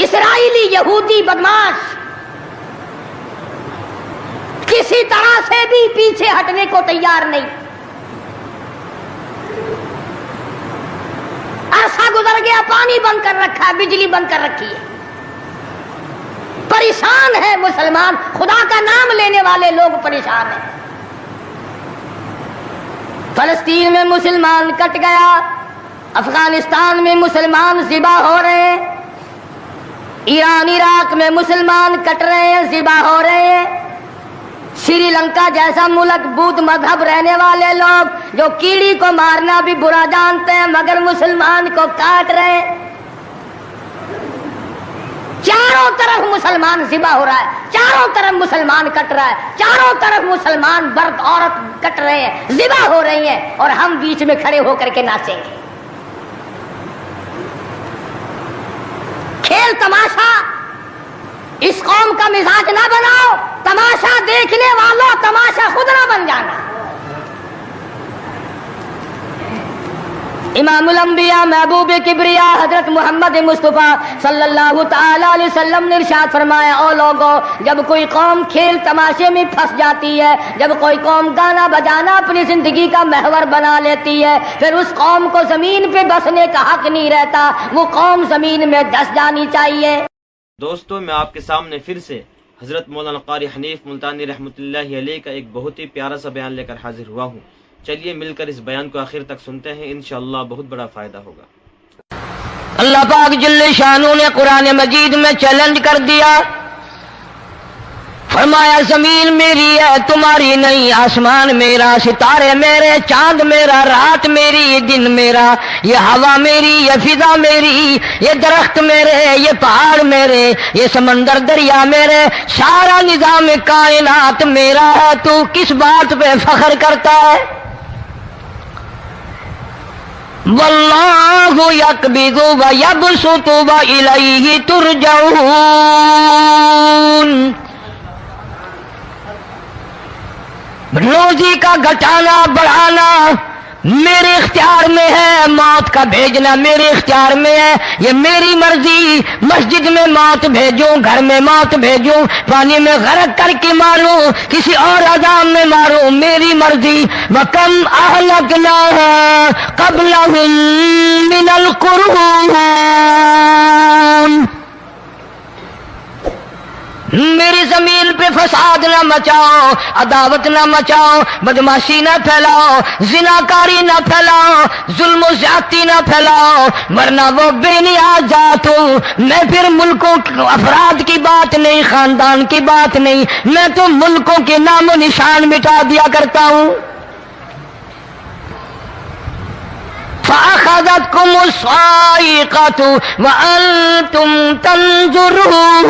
اسرائیلی یہودی بدماش کسی طرح سے بھی پیچھے ہٹنے کو تیار نہیں. عرصہ گزر گیا، پانی بند کر رکھا ہے، بجلی بند کر رکھی ہے، پریشان ہے مسلمان، خدا کا نام لینے والے لوگ پریشان ہیں. فلسطین میں مسلمان کٹ گیا، افغانستان میں مسلمان ذبح ہو رہے ہیں، ایران عراق میں مسلمان کٹ رہے ہیں، ذبح ہو رہے ہیں. سری لنکا جیسا ملک بدھ مذہب رہنے والے لوگ جو کیڑی کو مارنا بھی برا جانتے ہیں مگر مسلمان کو کاٹ رہے ہیں. چاروں طرف مسلمان ذبح ہو رہا ہے، چاروں طرف مسلمان کٹ رہا ہے، چاروں طرف مسلمان مرد عورت کٹ رہے ہیں، ذبح ہو رہی ہیں، اور ہم بیچ میں کھڑے ہو کر کے ناچیں گے. کھیل تماشا اس قوم کا مزاج نہ بناؤ. تماشا دیکھنے والوں تماشا خود نہ بن جانا. امام الانبیاء محبوب کبریا حضرت محمد مصطفیٰ صلی اللہ تعالی علیہ وسلم نے ارشاد فرمایا، او لوگوں، جب کوئی قوم کھیل تماشے میں پھنس جاتی ہے، جب کوئی قوم گانا بجانا اپنی زندگی کا محور بنا لیتی ہے، پھر اس قوم کو زمین پہ بسنے کا حق نہیں رہتا، وہ قوم زمین میں دس جانی چاہیے. دوستو، میں آپ کے سامنے پھر سے حضرت مولانا قاری حنیف ملتانی رحمۃ اللہ علیہ کا ایک بہت ہی پیارا سا بیان لے کر حاضر ہوا ہوں. چلیے مل کر اس بیان کو آخر تک سنتے ہیں، انشاءاللہ بہت بڑا فائدہ ہوگا. اللہ پاک جل شانہ نے قرآن مجید میں چیلنج کر دیا، فرمایا زمین میری ہے تمہاری نہیں، آسمان میرا، ستارے میرے، چاند میرا، رات میری، دن میرا، یہ ہوا میری، یہ فضا میری، یہ درخت میرے، یہ پہاڑ میرے، یہ سمندر دریا میرے، سارا نظام کائنات میرا ہے. تو کس بات پہ فخر کرتا ہے؟ واللہ یقبض ویبسط والیہ ترجعون. روزی کا گھٹانا بڑھانا میرے اختیار میں ہے، موت کا بھیجنا میرے اختیار میں ہے، یہ میری مرضی. مسجد میں موت بھیجوں، گھر میں موت بھیجوں، پانی میں غرق کر کے ماروں، کسی اور عذاب میں ماروں، میری مرضی. وَكَمْ أَهْلَكْنَا قَبْلَهُمْ مِنَ الْقُرُونِ. میری زمین پہ فساد نہ مچاؤ، عداوت نہ مچاؤ، بدماشی نہ پھیلاؤ، زناکاری نہ پھیلاؤ، ظلم و زیادتی نہ پھیلاؤ، ورنہ وہ بے نیاز ذات ہوں. میں پھر ملکوں افراد کی بات نہیں، خاندان کی بات نہیں، میں تو ملکوں کے نام و نشان مٹا دیا کرتا ہوں. فَأَخَذَتْكُمُ الصَّاعِقَةُ وَأَنْتُمْ تَنْظُرُونَ.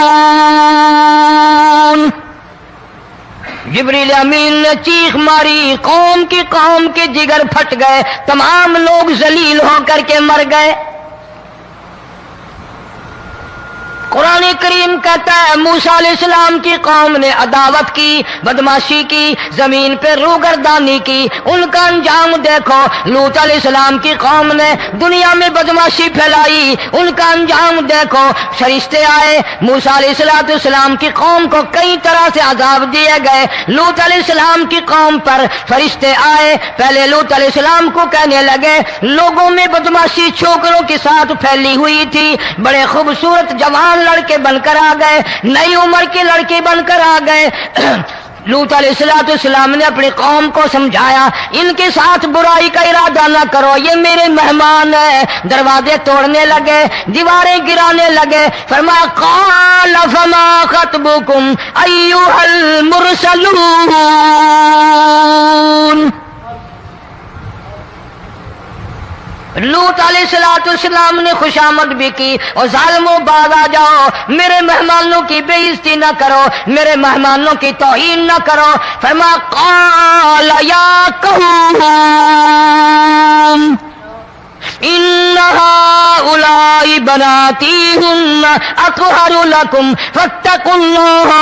جبریل امین نے چیخ ماری، قوم کے جگر پھٹ گئے، تمام لوگ ذلیل ہو کر کے مر گئے. قرآن کریم کہتا ہے موسیٰ علیہ السلام کی قوم نے عداوت کی، بدماشی کی، زمین پہ روگردانی کی. ان کا انجام دیکھو. لوط علیہ السلام کی قوم نے دنیا میں بدماشی پھیلائی، ان کا انجام دیکھو. فرشتے آئے، موسیٰ علیہ السلام کی قوم کو کئی طرح سے عذاب دیے گئے. لوط علیہ السلام کی قوم پر فرشتے آئے، پہلے لوط علیہ السلام کو کہنے لگے، لوگوں میں بدماشی چھوکروں کے ساتھ پھیلی ہوئی تھی، بڑے خوبصورت جوان لڑکے بن کر آ گئے، نئی عمر کے لڑکے بن کر آ گئے. لوط علیہ السلام نے اپنی قوم کو سمجھایا، ان کے ساتھ برائی کا ارادہ نہ کرو، یہ میرے مہمان ہیں. دروازے توڑنے لگے، دیواریں گرانے لگے. فرمایا قال فما خطبكم ایھا المرسلون. لوط علیہ السلام نے خوشامد بھی کی، اور ظالموں باز آ جاؤ، میرے مہمانوں کی بے عزتی نہ کرو، میرے مہمانوں کی توہین نہ کرو. فرمایا قال یا قوم ان هؤلاء بناتی هن اطہر لکم فاتقوا اللہ.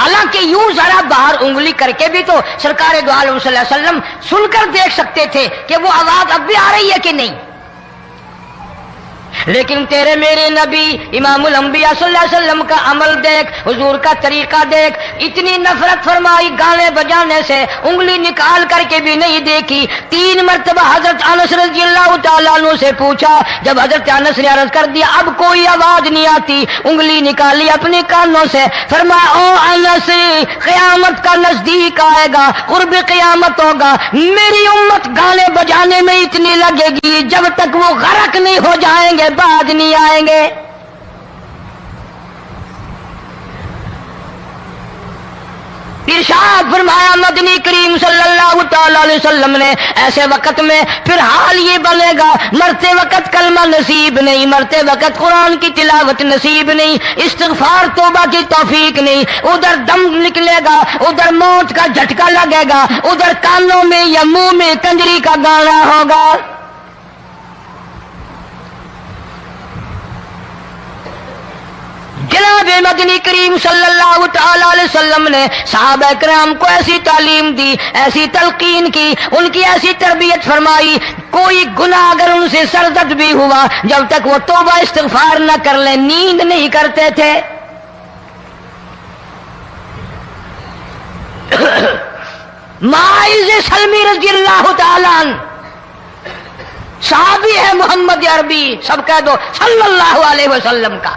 حالانکہ یوں ذرا باہر انگلی کر کے بھی تو سرکار دو عالم صلی اللہ علیہ وسلم سن کر دیکھ سکتے تھے کہ وہ آواز اب بھی آ رہی ہے کہ نہیں. لیکن تیرے میرے نبی امام الانبیاء صلی اللہ علیہ وسلم کا عمل دیکھ، حضور کا طریقہ دیکھ، اتنی نفرت فرمائی گانے بجانے سے، انگلی نکال کر کے بھی نہیں دیکھی. 3 مرتبہ حضرت انس رضی اللہ تعالیٰ عنہ سے پوچھا، جب حضرت انس نے عرض کر دیا اب کوئی آواز نہیں آتی، انگلی نکالی اپنے کانوں سے، فرمایا او انس، قیامت کا نزدیک آئے گا، قرب قیامت ہوگا، میری امت گانے بجانے میں اتنی لگے گی جب تک وہ غرق نہیں ہو جائیں گے بعد نہیں آئیں گے. ارشاد فرمایا مدنی کریم صلی اللہ تعالی علیہ وسلم نے ایسے وقت میں پھر حال یہ بنے گا، مرتے وقت کلمہ نصیب نہیں، مرتے وقت قرآن کی تلاوت نصیب نہیں، استغفار توبہ کی توفیق نہیں، ادھر دم نکلے گا، ادھر موت کا جھٹکا لگے گا، ادھر کانوں میں یا منہ میں کنجری کا گانا ہوگا. جناب مدنی کریم صلی اللہ تعالی علیہ وسلم نے صحابہ کرام کو ایسی تعلیم دی، ایسی تلقین کی، ان کی ایسی تربیت فرمائی، کوئی گناہ اگر ان سے سرزد بھی ہوا جب تک وہ توبہ استغفار نہ کر لیں نیند نہیں کرتے تھے. ماعز سلمی رضی اللہ تعالیٰ عنہ صحابی ہے محمد عربی، سب کہہ دو صلی اللہ علیہ وسلم کا.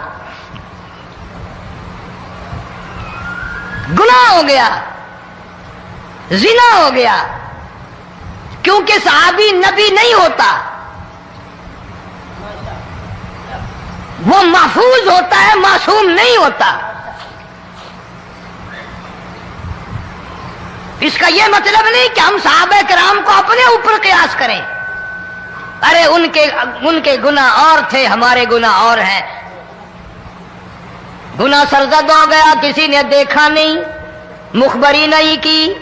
گناہ ہو گیا، زنا ہو گیا، کیونکہ صحابی نبی نہیں ہوتا، وہ محفوظ ہوتا ہے، معصوم نہیں ہوتا. اس کا یہ مطلب نہیں کہ ہم صحابہ کرام کو اپنے اوپر قیاس کریں. ارے ان کے گناہ اور تھے، ہمارے گناہ اور ہیں. گناہ سرزد ہو گیا، کسی نے دیکھا نہیں، مخبری نہیں کی،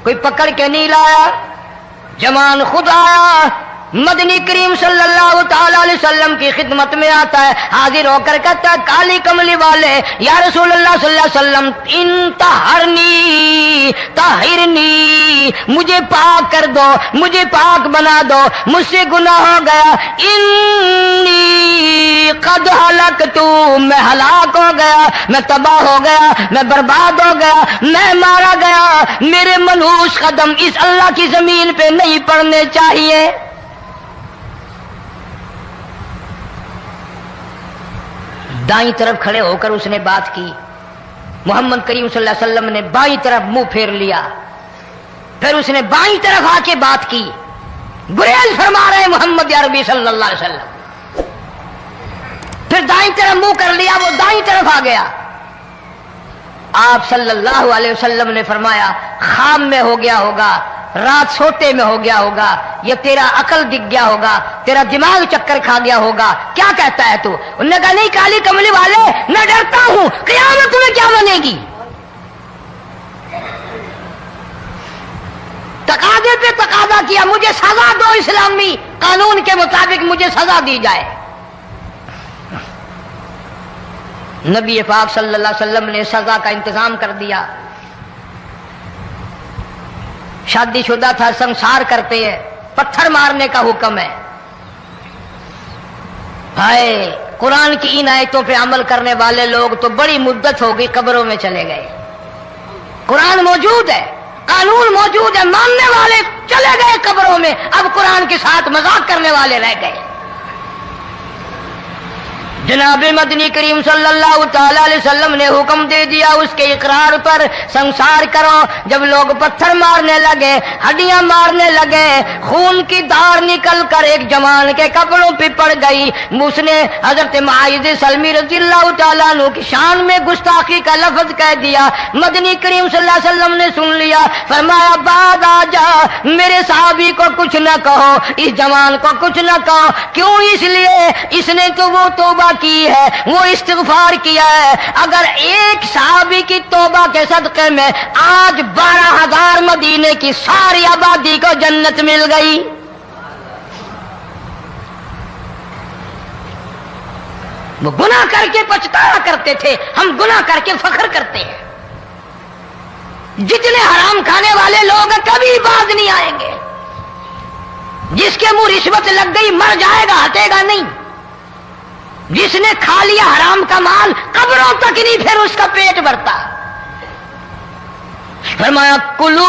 کوئی پکڑ کے نہیں لایا، جمان خود آیا، مدنی کریم صلی اللہ تعالی علیہ وسلم کی خدمت میں آتا ہے، حاضر ہو کر کہتا ہے کالی کملی والے یا رسول اللہ صلی اللہ علیہ وسلم انطہرنی طہرنی، مجھے پاک کر دو، مجھے پاک بنا دو، مجھ سے گناہ ہو گیا، انی قد ہلکت، میں ہلاک ہو گیا، میں تباہ ہو گیا، میں برباد ہو گیا، میں مارا گیا، میرے منحوس قدم اس اللہ کی زمین پہ نہیں پڑنے چاہیے. دائیں طرف کھڑے ہو کر اس نے بات کی، محمد کریم صلی اللہ علیہ وسلم نے بائیں طرف منہ پھیر لیا، پھر اس نے بائیں طرف آ کے بات کی. گریز فرما رہے محمد عربی صلی اللہ علیہ وسلم، پھر دائیں طرف منہ کر لیا، وہ دائیں طرف آ گیا. آپ صلی اللہ علیہ وسلم نے فرمایا خواب میں ہو گیا ہوگا، رات سوتے میں ہو گیا ہوگا، یہ تیرا عقل دکھ گیا ہوگا، تیرا دماغ چکر کھا گیا ہوگا، کیا کہتا ہے تو؟ انہوں نے کہا نہیں کالی کملی والے، میں ڈرتا ہوں قیامت میں کیا بنے گی. تقاضے پہ تقاضا کیا، مجھے سزا دو، اسلامی قانون کے مطابق مجھے سزا دی جائے. نبی پاک صلی اللہ علیہ وسلم نے سزا کا انتظام کر دیا. شادی شدہ تھا، سنسار کرتے ہیں، پتھر مارنے کا حکم ہے. ہائے قرآن کی ان آیتوں پہ عمل کرنے والے لوگ تو بڑی مدت ہو گئی قبروں میں چلے گئے. قرآن موجود ہے، قانون موجود ہے، ماننے والے چلے گئے قبروں میں، اب قرآن کے ساتھ مذاق کرنے والے رہ گئے. جناب مدنی کریم صلی اللہ تعالی علیہ وسلم نے حکم دے دیا اس کے اقرار پر سنسار کرو. جب لوگ پتھر مارنے لگے، ہڈیاں مارنے لگے، خون کی دھار نکل کر ایک جوان کے کپڑوں پہ پڑ گئی، اس نے حضرت معاذ سلمی رضی اللہ تعالیٰ عنہ کی شان میں گستاخی کا لفظ کہہ دیا. مدنی کریم صلی اللہ علیہ وسلم نے سن لیا، فرمایا بعد آ جا، میرے صحابی کو کچھ نہ کہو، اس جوان کو کچھ نہ کہو. کیوں؟ اس لیے اس نے تو وہ توبہ کی ہے، وہ استغفار کیا ہے. اگر ایک صحابی کی توبہ کے صدقے میں آج 12,000 مدینے کی ساری آبادی کو جنت مل گئی. وہ گناہ کر کے پچھتایا کرتے تھے، ہم گناہ کر کے فخر کرتے ہیں. جتنے حرام کھانے والے لوگ کبھی باز نہیں آئیں گے. جس کے منہ رشوت لگ گئی مر جائے گا, ہٹے گا نہیں. جس نے کھا لیا حرام کا مال قبروں تک نہیں پھر اس کا پیٹ بھرتا. فرمایا کلو